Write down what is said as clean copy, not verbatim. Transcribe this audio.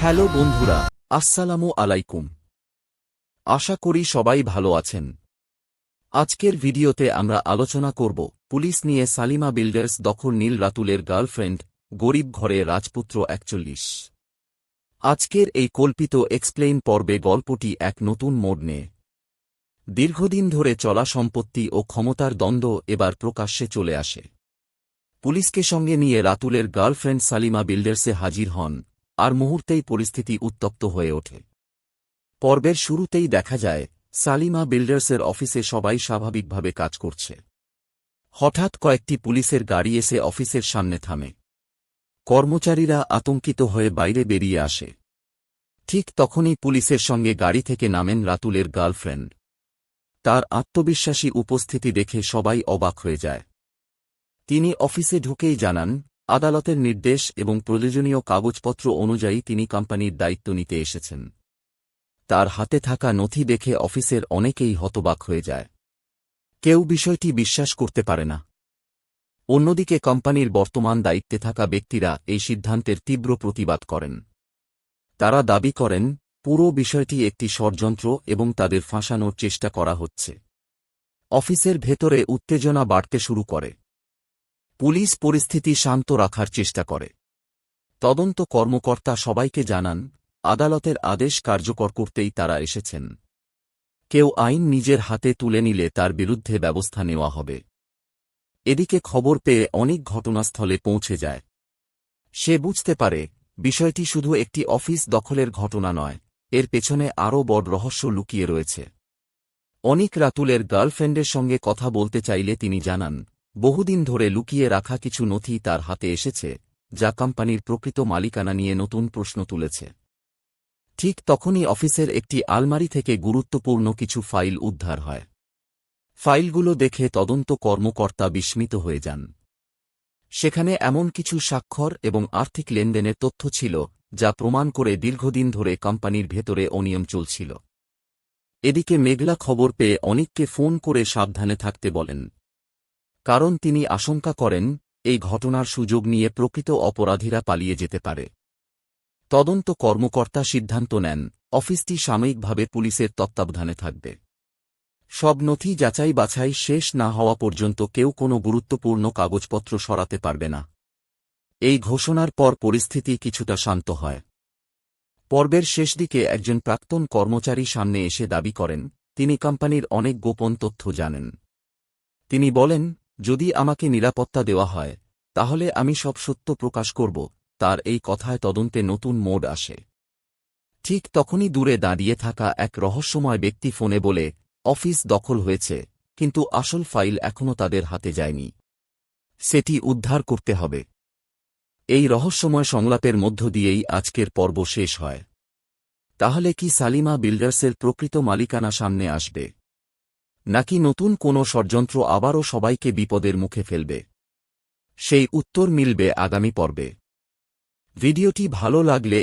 Hello বন্ধুরা, আসসালামু আলাইকুম। আশা করি সবাই ভালো আছেন। আজকের ভিডিওতে আমরা আলোচনা করব পুলিশ নিয়ে সালিমা বিল্ডার্স দখল নীল রাতুলের গার্লফ্রেন্ড, গরিব ঘরে রাজপুত্র ৪১। আজকের এই কল্পিত এক্সপ্লেইন পর্বে গল্পটি এক নতুন মোড় নেয়। দীর্ঘদিন ধরে চলা সম্পত্তি ও ক্ষমতার দ্বন্দ্ব এবার প্রকাশ্যে চলে আসে। পুলিশকে সঙ্গে নিয়ে রাতুলের গার্লফ্রেন্ড সালিমা বিল্ডার্সে হাজির হন, আর মুহূর্তেই পরিস্থিতি উত্তপ্ত হয়ে ওঠে। পর্বের শুরুতেই দেখা যায় সালিমা বিল্ডার্সের অফিসে সবাই স্বাভাবিকভাবে কাজ করছে। হঠাৎ কয়েকটি পুলিশের গাড়ি এসে অফিসের সামনে থামে। কর্মচারীরা আতঙ্কিত হয়ে বাইরে বেরিয়ে আসে। ঠিক তখনই পুলিশের সঙ্গে গাড়ি থেকে নামেন রাতুলের গার্লফ্রেন্ড। তার আত্মবিশ্বাসী উপস্থিতি দেখে সবাই অবাক হয়ে যায়। তিনি অফিসে ঢুকেই জানান, আদালতের নির্দেশ এবং প্রয়োজনীয় কাগজপত্র অনুযায়ী তিনি কোম্পানির দায়িত্ব নিতে এসেছেন। তার হাতে থাকা নথি দেখে অফিসের অনেকেই হতবাক হয়ে যায়। কেউ বিষয়টি বিশ্বাস করতে পারে না। অন্যদিকে কোম্পানির বর্তমান দায়িত্বে থাকা ব্যক্তিরা এই সিদ্ধান্তের তীব্র প্রতিবাদ করেন। তারা দাবি করেন, পুরো বিষয়টি একটি ষড়যন্ত্র এবং তাদের ফাঁসানোর চেষ্টা করা হচ্ছে। অফিসের ভেতরে উত্তেজনা বাড়তে শুরু করে। পুলিশ পরিস্থিতি শান্ত রাখার চেষ্টা করে। তদন্ত কর্মকর্তা সবাইকে জানান, আদালতের আদেশ কার্যকর করতেই তারা এসেছেন। কেউ আইন নিজের হাতে তুলে নিলে তার বিরুদ্ধে ব্যবস্থা নেওয়া হবে। এদিকে খবর পেয়ে অনেক ঘটনাস্থলে পৌঁছে যায়। সে বুঝতে পারে, বিষয়টি শুধু একটি অফিস দখলের ঘটনা নয়, এর পেছনে আরও বড় রহস্য লুকিয়ে রয়েছে। অনিক রাতুলের গার্লফ্রেন্ডের সঙ্গে কথা বলতে চাইলে তিনি জানান, বহুদিন ধরে লুকিয়ে রাখা কিছু নথি তার হাতে এসেছে, যা কোম্পানির প্রকৃত মালিকানা নিয়ে নতুন প্রশ্ন তুলেছে। ঠিক তখনই অফিসের একটি আলমারি থেকে গুরুত্বপূর্ণ কিছু ফাইল উদ্ধার হয়। ফাইলগুলো দেখে তদন্ত কর্মকর্তা বিস্মিত হয়ে যান। সেখানে এমন কিছু স্বাক্ষর এবং আর্থিক লেনদেনের তথ্য ছিল, যা প্রমাণ করে দীর্ঘদিন ধরে কোম্পানির ভেতরে অনিয়ম চলছিল। এদিকে মেঘলা খবর পেয়ে অনিককে ফোন করে সাবধানে থাকতে বলেন, কারণ তিনি আশঙ্কা করেন এই ঘটনার সুযোগ নিয়ে প্রকৃত অপরাধীরা পালিয়ে যেতে পারে। তদন্ত কর্মকর্তা সিদ্ধান্ত নেন, অফিসটি সাময়িকভাবে পুলিশের তত্ত্বাবধানে থাকবে। সব নথি যাচাই বাছাই শেষ না হওয়া পর্যন্ত কেউ কোনো গুরুত্বপূর্ণ কাগজপত্র সরাতে পারবে না। এই ঘোষণার পর পরিস্থিতি কিছুটা শান্ত হয়। পর্বের শেষ দিকে একজন প্রাক্তন কর্মচারী সামনে এসে দাবি করেন, তিনি কোম্পানির অনেক গোপন তথ্য জানেন। তিনি বলেন, যদি আমাকে নিরাপত্তা দেওয়া হয়, তাহলে আমি সব সত্য প্রকাশ করব। তার এই কথায় তদন্তে নতুন মোড় আসে। ঠিক তখনই দূরে দাঁড়িয়ে থাকা এক রহস্যময় ব্যক্তি ফোনে বলে, অফিস দখল হয়েছে, কিন্তু আসল ফাইল এখনও তাদের হাতে যায়নি। সেটি উদ্ধার করতে হবে। এই রহস্যময় সংলাপের মধ্য দিয়েই আজকের পর্ব শেষ হয়। তাহলে কি সালিমা বিল্ডার্সের প্রকৃত মালিকানা সামনে আসবে, নাকি নতুন কোনো ষড়যন্ত্র আবারও সবাইকে বিপদের মুখে ফেলবে? সেই উত্তর মিলবে আগামী পর্বে। ভিডিওটি ভালো লাগলে